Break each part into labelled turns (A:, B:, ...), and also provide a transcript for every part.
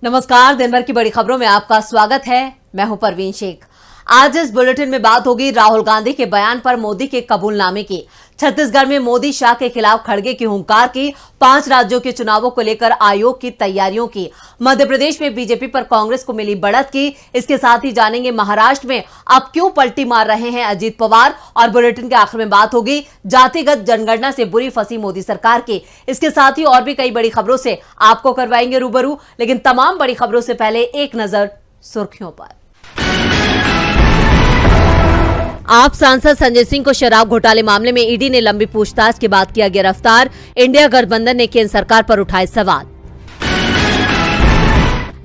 A: नमस्कार, दिन भर की बड़ी खबरों में आपका स्वागत है। मैं हूं परवीन शेख। आज इस बुलेटिन में बात होगी राहुल गांधी के बयान पर मोदी के कबूलनामे की। छत्तीसगढ़ में मोदी शाह के खिलाफ खड़गे की हुंकार की। 5 राज्यों के चुनावों को लेकर आयोग की तैयारियों की। मध्य प्रदेश में बीजेपी पर कांग्रेस को मिली बढ़त की। इसके साथ ही जानेंगे महाराष्ट्र में अब क्यों पलटी मार रहे हैं अजीत पवार। और बुलेटिन के आखिर में बात होगी जातिगत जनगणना से बुरी फंसी मोदी सरकार की। इसके साथ ही और भी कई बड़ी खबरों से आपको करवाएंगे रूबरू। लेकिन तमाम बड़ी खबरों से पहले एक नजर सुर्खियों पर। आप सांसद संजय सिंह को शराब घोटाले मामले में ईडी ने लंबी पूछताछ के बाद किया गिरफ्तार। इंडिया गठबंधन ने केंद्र सरकार पर उठाए सवाल।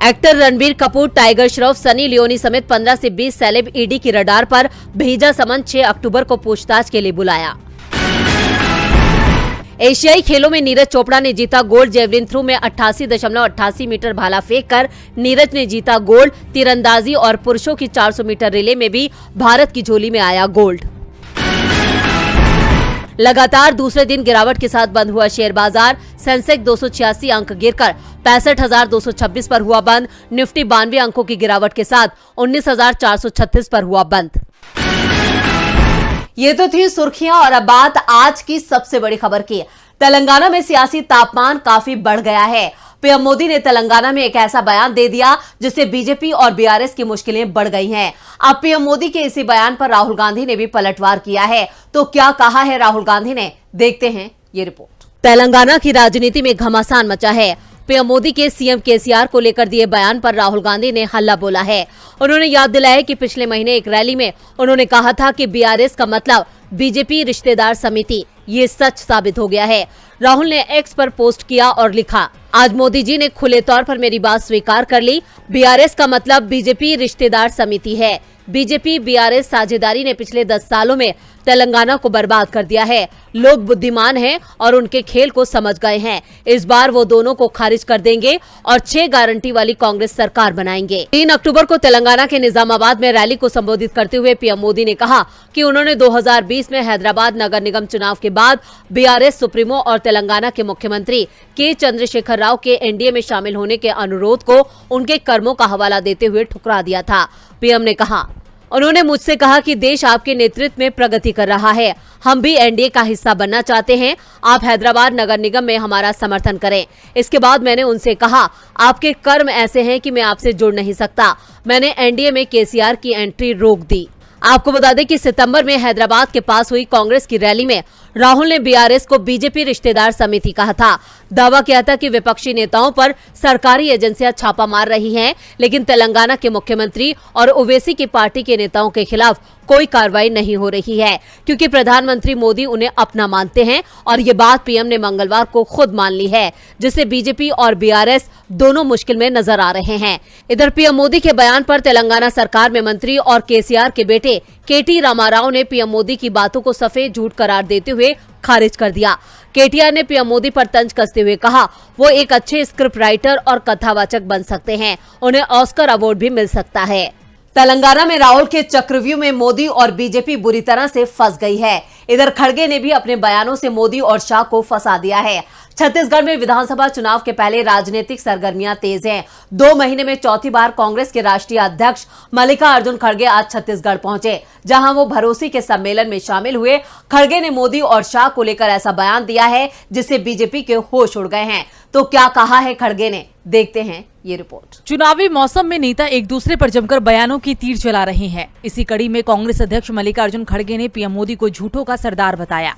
A: Actor Ranbir Kapoor, tiger Shroff, Sunny Leone समेत 15 से 20 सेलेब ईडी की रडार पर। भेजा समन 6 अक्टूबर को पूछताछ के लिए बुलाया। एशियाई खेलों में नीरज चोपड़ा ने जीता गोल्ड। जेवलिन थ्रो में 88.88 मीटर भाला फेंक कर नीरज ने जीता गोल्ड। तीरंदाजी और पुरुषों की 400 मीटर रिले में भी भारत की झोली में आया गोल्ड। लगातार दूसरे दिन गिरावट के साथ बंद हुआ शेयर बाजार। सेंसेक्स 286 अंक गिरकर 65,226 पर हुआ बंद। निफ्टी 92 अंकों की गिरावट के साथ 19,436 पर हुआ बंद। ये तो थी सुर्खियां और अब बात आज की सबसे बड़ी खबर की। तेलंगाना में सियासी तापमान काफी बढ़ गया है। पीएम मोदी ने तेलंगाना में एक ऐसा बयान दे दिया जिससे बीजेपी और बीआरएस की मुश्किलें बढ़ गई हैं। अब पीएम मोदी के इसी बयान पर राहुल गांधी ने भी पलटवार किया है। तो क्या कहा है राहुल गांधी ने, देखते हैं ये रिपोर्ट। तेलंगाना की राजनीति में घमासान मचा है। पीएम मोदी के सीएम केसीआर को लेकर दिए बयान पर राहुल गांधी ने हल्ला बोला है। उन्होंने याद दिलाया कि पिछले महीने एक रैली में उन्होंने कहा था कि बीआरएस का मतलब बीजेपी रिश्तेदार समिति। ये सच साबित हो गया है। राहुल ने एक्स पर पोस्ट किया और लिखा, आज मोदी जी ने खुले तौर पर मेरी बात स्वीकार कर ली। बीआरएस का मतलब बीजेपी रिश्तेदार समिति है। बीजेपी बीआरएस साझेदारी ने पिछले 10 सालों में तेलंगाना को बर्बाद कर दिया है। लोग बुद्धिमान हैं और उनके खेल को समझ गए हैं। इस बार वो दोनों को खारिज कर देंगे और 6 गारंटी वाली कांग्रेस सरकार बनाएंगे। 3 अक्टूबर को तेलंगाना के निजामाबाद में रैली को संबोधित करते हुए पीएम मोदी ने कहा कि उन्होंने 2020 में हैदराबाद नगर निगम चुनाव के बाद बीआरएस सुप्रीमो और तेलंगाना के मुख्यमंत्री के चंद्रशेखर राव के एनडीए में शामिल होने के अनुरोध को उनके कर्मों का हवाला देते हुए ठुकरा दिया था। पीएम ने कहा, उन्होंने मुझसे कहा कि देश आपके नेतृत्व में प्रगति कर रहा है। हम भी एनडीए का हिस्सा बनना चाहते हैं। आप हैदराबाद नगर निगम में हमारा समर्थन करें। इसके बाद मैंने उनसे कहा, आपके कर्म ऐसे हैं कि मैं आपसे जुड़ नहीं सकता। मैंने एनडीए में केसीआर की एंट्री रोक दी। आपको बता दें कि सितंबर में हैदराबाद के पास हुई कांग्रेस की रैली में राहुल ने बीआरएस को बीजेपी रिश्तेदार समिति कहा था। दावा किया था कि विपक्षी नेताओं पर सरकारी एजेंसियां छापा मार रही हैं, लेकिन तेलंगाना के मुख्यमंत्री और ओवैसी की पार्टी के नेताओं के खिलाफ कोई कार्रवाई नहीं हो रही है, क्योंकि प्रधानमंत्री मोदी उन्हें अपना मानते हैं। और ये बात पीएम ने मंगलवार को खुद मान ली है, जिससे बीजेपी और बीआरएस दोनों मुश्किल में नजर आ रहे हैं। इधर पीएम मोदी के बयान पर तेलंगाना सरकार में मंत्री और केसीआर के बेटे केटी रामाराव ने पीएम मोदी की बातों को सफेद झूठ करार देते हुए खारिज कर दिया। केटीआर ने पीएम मोदी पर तंज कसते हुए कहा, वो एक अच्छे स्क्रिप्ट राइटर और कथावाचक बन सकते हैं। उन्हें ऑस्कर अवार्ड भी मिल सकता है। तेलंगाना में राहुल के चक्रव्यूह में मोदी और बीजेपी बुरी तरह से फंस गई है। इधर खड़गे ने भी अपने बयानों से मोदी और शाह को फंसा दिया है। छत्तीसगढ़ में विधानसभा चुनाव के पहले राजनीतिक सरगर्मियां तेज हैं। 2 महीने में चौथी बार कांग्रेस के राष्ट्रीय अध्यक्ष मल्लिकार्जुन खड़गे आज छत्तीसगढ़ पहुंचे, जहां वो भरोसी के सम्मेलन में शामिल हुए। खड़गे ने मोदी और शाह को लेकर ऐसा बयान दिया है जिससे बीजेपी के होश उड़ गए हैं। तो क्या कहा है खड़गे ने, देखते हैं ये रिपोर्ट।
B: चुनावी मौसम में नेता एक दूसरे पर जमकर बयानों की तीर चला रहे हैं। इसी कड़ी में कांग्रेस अध्यक्ष मल्लिकार्जुन खड़गे ने पीएम मोदी को झूठों का सरदार बताया।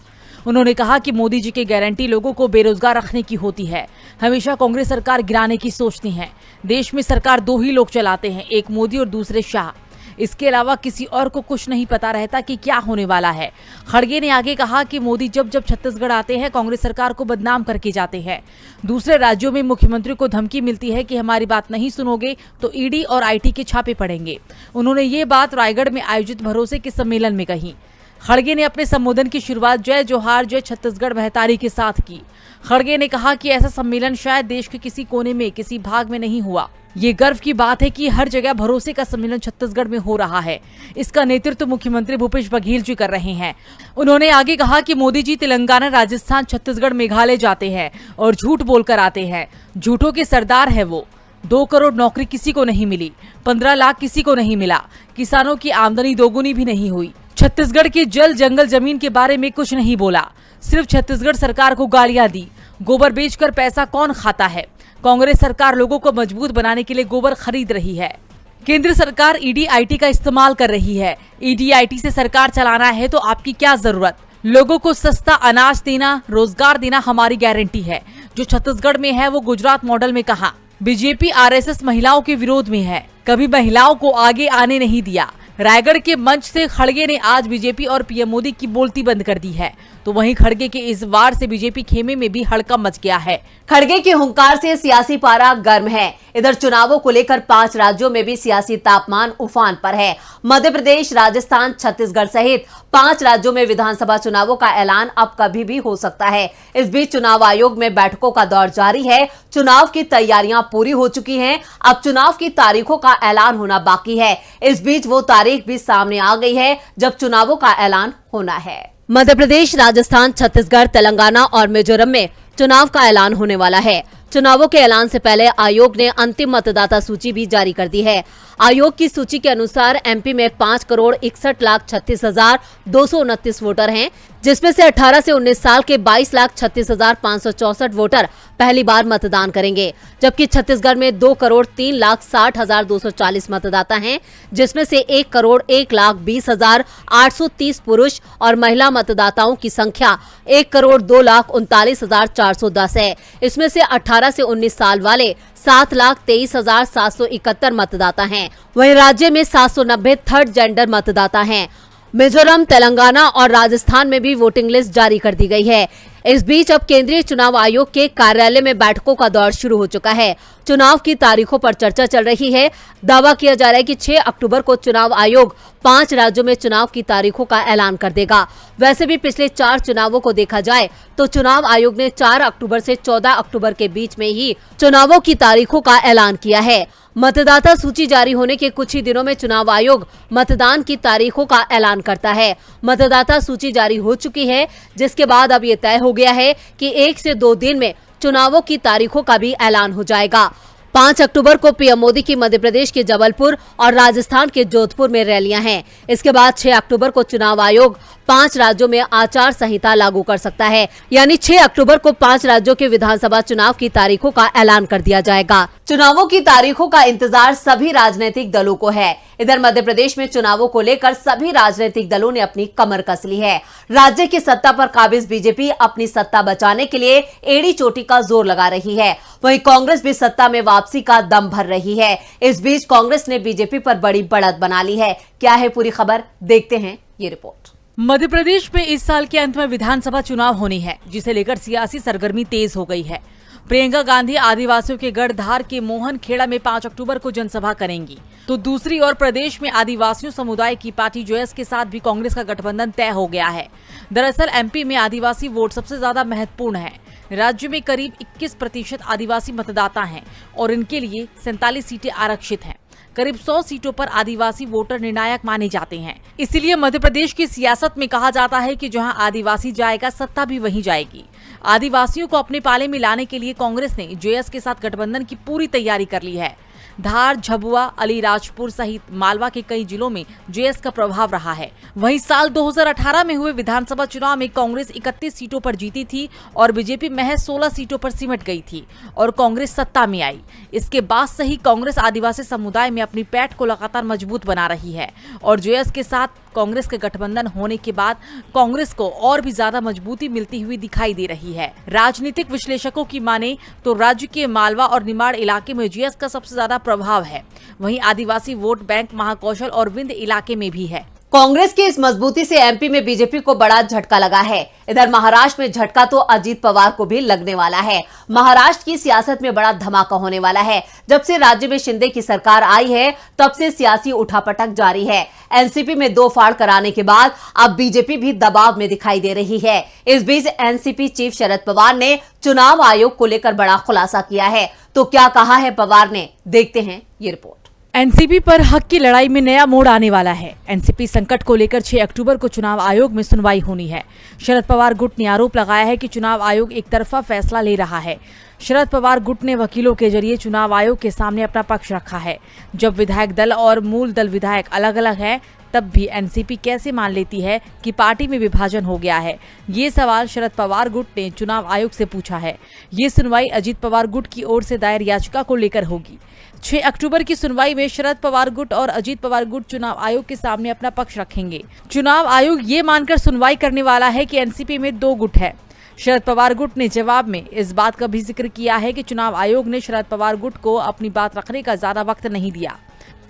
B: उन्होंने कहा कि मोदी जी की गारंटी लोगों को बेरोजगार रखने की होती है। हमेशा कांग्रेस सरकार गिराने की सोचती है। देश में सरकार 2 ही लोग चलाते हैं, एक मोदी और दूसरे शाह। इसके अलावा किसी और को कुछ नहीं पता रहता कि क्या होने वाला है। खड़गे ने आगे कहा कि मोदी जब जब छत्तीसगढ़ आते हैं कांग्रेस सरकार को बदनाम करके जाते हैं। दूसरे राज्यों में मुख्यमंत्री को धमकी मिलती है कि हमारी बात नहीं सुनोगे तो ईडी और आईटी के छापे पड़ेंगे। उन्होंने ये बात रायगढ़ में आयोजित भरोसे के सम्मेलन में कही। खड़गे ने अपने संबोधन की शुरुआत जय जोहार जय छत्तीसगढ़ महतारी के साथ की। खड़गे ने कहा कि ऐसा सम्मेलन शायद देश के किसी कोने में, किसी भाग में नहीं हुआ। ये गर्व की बात है कि हर जगह भरोसे का सम्मेलन छत्तीसगढ़ में हो रहा है। इसका नेतृत्व मुख्यमंत्री भूपेश बघेल जी कर रहे हैं। उन्होंने आगे कहा कि मोदी जी तेलंगाना, राजस्थान, छत्तीसगढ़, मेघालय जाते हैं और झूठ बोलकर आते हैं। झूठों के सरदार है वो। 2 करोड़ नौकरी किसी को नहीं मिली, 15 लाख किसी को नहीं मिला, किसानों की आमदनी दोगुनी भी नहीं हुई। छत्तीसगढ़ के जल जंगल जमीन के बारे में कुछ नहीं बोला, सिर्फ छत्तीसगढ़ सरकार को गालियां दी। गोबर बेचकर पैसा कौन खाता है? कांग्रेस सरकार लोगों को मजबूत बनाने के लिए गोबर खरीद रही है। केंद्र सरकार ईडीआईटी का इस्तेमाल कर रही है। ईडीआईटी से सरकार चलाना है तो आपकी क्या जरूरत? लोगों को सस्ता अनाज देना, रोजगार देना हमारी गारंटी है। जो छत्तीसगढ़ में है वो गुजरात मॉडल में कहा। बीजेपी आरएसएस महिलाओं के विरोध में है, कभी महिलाओं को आगे आने नहीं दिया। रायगढ़ के मंच से खड़गे ने आज बीजेपी और पीएम मोदी की बोलती बंद कर दी है, तो वहीं खड़गे के इस वार से बीजेपी खेमे में भी हड़कंप मच गया है।
A: खड़गे की हुंकार से सियासी पारा गर्म है। इधर चुनावों को लेकर 5 राज्यों में भी सियासी तापमान उफान पर है। मध्य प्रदेश, राजस्थान, छत्तीसगढ़ सहित 5 राज्यों में विधानसभा चुनावों का ऐलान अब कभी भी हो सकता है। इस बीच चुनाव आयोग में बैठकों का दौर जारी है। चुनाव की तैयारियां पूरी हो चुकी हैं। अब चुनाव की तारीखों का ऐलान होना बाकी है। इस बीच वो तारीख भी सामने आ गई है जब चुनावों का ऐलान होना है। मध्य प्रदेश, राजस्थान, छत्तीसगढ़, तेलंगाना और मिजोरम में चुनाव का ऐलान होने वाला है। चुनावों के ऐलान से पहले आयोग ने अंतिम मतदाता सूची भी जारी कर दी है। आयोग की सूची के अनुसार एमपी में 5,61,36,229 वोटर हैं, जिसमें से 18 से 19 साल के 22,36,564 वोटर पहली बार मतदान करेंगे, जबकि छत्तीसगढ़ में 2,03,60,240 मतदाता हैं, जिसमें से 1,01,20,830 पुरुष और महिला मतदाताओं की संख्या 1,02,39,410 है। इसमें से 18 से 19 साल वाले 7,23,771 मतदाता हैं। वहीं राज्य में 790 थर्ड जेंडर मतदाता हैं। मिजोरम, तेलंगाना और राजस्थान में भी वोटिंग लिस्ट जारी कर दी गई है। इस बीच अब केंद्रीय चुनाव आयोग के कार्यालय में बैठकों का दौर शुरू हो चुका है। चुनाव की तारीखों पर चर्चा चल रही है। दावा किया जा रहा है कि 6 अक्टूबर को चुनाव आयोग 5 राज्यों में चुनाव की तारीखों का ऐलान कर देगा। वैसे भी पिछले 4 चुनावों को देखा जाए तो चुनाव आयोग ने 4 अक्टूबर से 14 अक्टूबर के बीच में ही चुनावों की तारीखों का ऐलान किया है। मतदाता सूची जारी होने के कुछ ही दिनों में चुनाव आयोग मतदान की तारीखों का ऐलान करता है। मतदाता सूची जारी हो चुकी है, जिसके बाद अब ये तय हो गया है कि 1 से 2 दिन में चुनावों की तारीखों का भी ऐलान हो जाएगा। 5 अक्टूबर को पीएम मोदी की मध्य प्रदेश के जबलपुर और राजस्थान के जोधपुर में रैलियां हैं। इसके बाद 6 अक्टूबर को चुनाव आयोग 5 राज्यों में आचार संहिता लागू कर सकता है, यानी 6 अक्टूबर को 5 राज्यों के विधानसभा चुनाव की तारीखों का ऐलान कर दिया जाएगा। चुनावों की तारीखों का इंतजार सभी राजनीतिक दलों को है। इधर मध्य प्रदेश में चुनावों को लेकर सभी राजनीतिक दलों ने अपनी कमर कस ली है। राज्य की सत्ता पर काबिज बीजेपी अपनी सत्ता बचाने के लिए एड़ी चोटी का जोर लगा रही है। वहीं कांग्रेस भी सत्ता में वापसी का दम भर रही है। इस बीच कांग्रेस ने बीजेपी पर बड़ी बढ़त बना ली है। क्या है पूरी खबर, देखते हैं ये रिपोर्ट।
B: मध्य प्रदेश में इस साल के अंत में विधानसभा चुनाव होनी है, जिसे लेकर सियासी सरगर्मी तेज हो गई है। प्रियंका गांधी आदिवासियों के गढ़ धार के मोहन खेड़ा में 5 अक्टूबर को जनसभा करेंगी, तो दूसरी ओर प्रदेश में आदिवासियों समुदाय की पार्टी जेएस के साथ भी कांग्रेस का गठबंधन तय हो गया है। दरअसल एमपी में आदिवासी वोट सबसे ज्यादा महत्वपूर्ण है। राज्य में करीब 21% आदिवासी मतदाता हैं और इनके लिए 47 सीटें आरक्षित हैं। करीब 100 सीटों पर आदिवासी वोटर निर्णायक माने जाते हैं। इसीलिए मध्य प्रदेश की सियासत में कहा जाता है कि जहां आदिवासी जाएगा, सत्ता भी वहीं जाएगी। आदिवासियों को अपने पाले में लाने के लिए कांग्रेस ने जेएस के साथ गठबंधन की पूरी तैयारी कर ली है। धार, झबुआ, अलीराजपुर सहित मालवा के कई जिलों में जेएस का प्रभाव रहा है। वहीं साल 2018 में हुए विधानसभा चुनाव में कांग्रेस 31 सीटों पर जीती थी और बीजेपी महज 16 सीटों पर सिमट गई थी और कांग्रेस सत्ता में आई। इसके बाद से ही कांग्रेस आदिवासी समुदाय में अपनी पैठ को लगातार मजबूत बना रही है और जेएस के साथ कांग्रेस के गठबंधन होने के बाद कांग्रेस को और भी ज्यादा मजबूती मिलती हुई दिखाई दे रही है। राजनीतिक विश्लेषकों की माने तो राज्य के मालवा और निमाड़ इलाके में जेएस का सबसे ज्यादा प्रभाव है। वहीं आदिवासी वोट बैंक महाकौशल और विंध्य इलाके में भी है।
A: कांग्रेस की इस मजबूती से एमपी में बीजेपी को बड़ा झटका लगा है। इधर महाराष्ट्र में झटका तो अजीत पवार को भी लगने वाला है। महाराष्ट्र की सियासत में बड़ा धमाका होने वाला है। जब से राज्य में शिंदे की सरकार आई है, तब से सियासी उठापटक जारी है। एनसीपी में 2 फाड़ कराने के बाद अब बीजेपी भी दबाव में दिखाई दे रही है। इस बीच एनसीपी चीफ शरद पवार ने चुनाव आयोग को लेकर बड़ा खुलासा किया है। तो क्या कहा है पवार ने, देखते हैं ये रिपोर्ट।
B: एनसीपी पर हक की लड़ाई में नया मोड़ आने वाला है। एनसीपी संकट को लेकर 6 अक्टूबर को चुनाव आयोग में सुनवाई होनी है। शरद पवार गुट ने आरोप लगाया है कि चुनाव आयोग एक तरफा फैसला ले रहा है। शरद पवार गुट ने वकीलों के जरिए चुनाव आयोग के सामने अपना पक्ष रखा है। जब विधायक दल और मूल दल विधायक अलग अलग है, तब भी एनसीपी कैसे मान लेती है कि पार्टी में विभाजन हो गया है? ये सवाल शरद पवार गुट ने चुनाव आयोग से पूछा है। ये सुनवाई अजीत पवार गुट की ओर से दायर याचिका को लेकर होगी। 6 अक्टूबर की सुनवाई में शरद पवार गुट और अजीत पवार गुट चुनाव आयोग के सामने अपना पक्ष रखेंगे। चुनाव आयोग ये मानकर सुनवाई करने वाला है कि एनसीपी में 2 गुट है। शरद पवार गुट ने जवाब में इस बात का भी जिक्र किया है कि चुनाव आयोग ने शरद पवार गुट को अपनी बात रखने का ज्यादा वक्त नहीं दिया।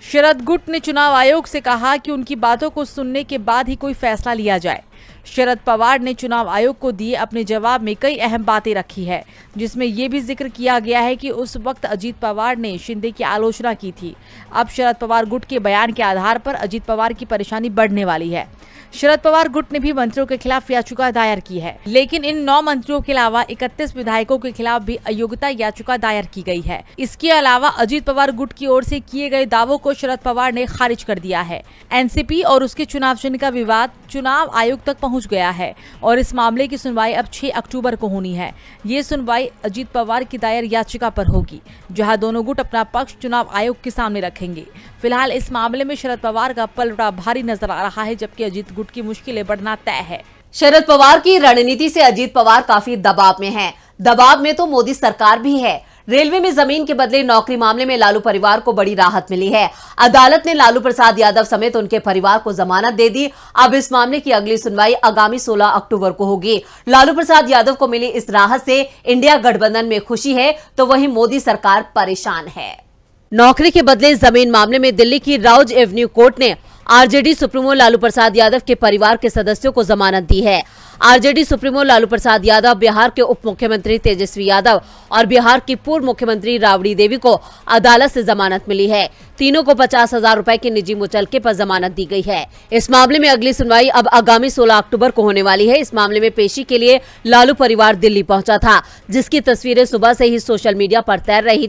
B: शरद गुट ने चुनाव आयोग से कहा कि उनकी बातों को सुनने के बाद ही कोई फैसला लिया जाए। शरद पवार ने चुनाव आयोग को दिए अपने जवाब में कई अहम बातें रखी है, जिसमें ये भी जिक्र किया गया है कि उस वक्त अजीत पवार ने शिंदे की आलोचना की थी। अब शरद पवार गुट के बयान के आधार पर अजीत पवार की परेशानी बढ़ने वाली है। शरद पवार गुट ने भी मंत्रियों के खिलाफ याचिका दायर की है, लेकिन इन 9 मंत्रियों के अलावा 31 विधायकों के खिलाफ भी अयोग्यता याचिका दायर की गई है। इसके अलावा अजीत पवार गुट की ओर से किए गए दावों को शरद पवार ने खारिज कर दिया है। एनसीपी और उसके चुनाव चिन्ह का विवाद चुनाव आयोग तक पहुंच गया है और इस मामले की सुनवाई अब 6 अक्टूबर को होनी है। ये सुनवाई अजीत पवार की दायर याचिका पर होगी, जहां दोनों गुट अपना पक्ष चुनाव आयोग के सामने रखेंगे। फिलहाल इस मामले में शरद पवार का पलड़ा भारी नजर आ रहा है, जबकि अजीत गुट की मुश्किलें बढ़ना तय है।
A: शरद पवार की रणनीति से अजीत पवार काफी दबाव में हैं। दबाव में तो मोदी सरकार भी है। रेलवे में जमीन के बदले नौकरी मामले में लालू परिवार को बड़ी राहत मिली है। अदालत ने लालू प्रसाद यादव समेत उनके परिवार को जमानत दे दी। अब इस मामले की अगली सुनवाई आगामी 16 अक्टूबर को होगी। लालू प्रसाद यादव को मिली इस राहत से इंडिया गठबंधन में खुशी है, तो वहीं मोदी सरकार परेशान है। नौकरी के बदले जमीन मामले में दिल्ली की राउज एवेन्यू कोर्ट ने आरजेडी सुप्रीमो लालू प्रसाद यादव के परिवार के सदस्यों को जमानत दी है। आरजेडी सुप्रीमो लालू प्रसाद यादव, बिहार के उप मुख्यमंत्री तेजस्वी यादव और बिहार की पूर्व मुख्यमंत्री राबड़ी देवी को अदालत से जमानत मिली है। तीनों को 50,000 रुपए की निजी मुचलके पर जमानत दी गई है। इस मामले में अगली सुनवाई अब आगामी 16 अक्टूबर को होने वाली है। इस मामले में पेशी के लिए लालू परिवार दिल्ली पहुंचा था, जिसकी तस्वीरें सुबह से ही सोशल मीडिया पर तैर रही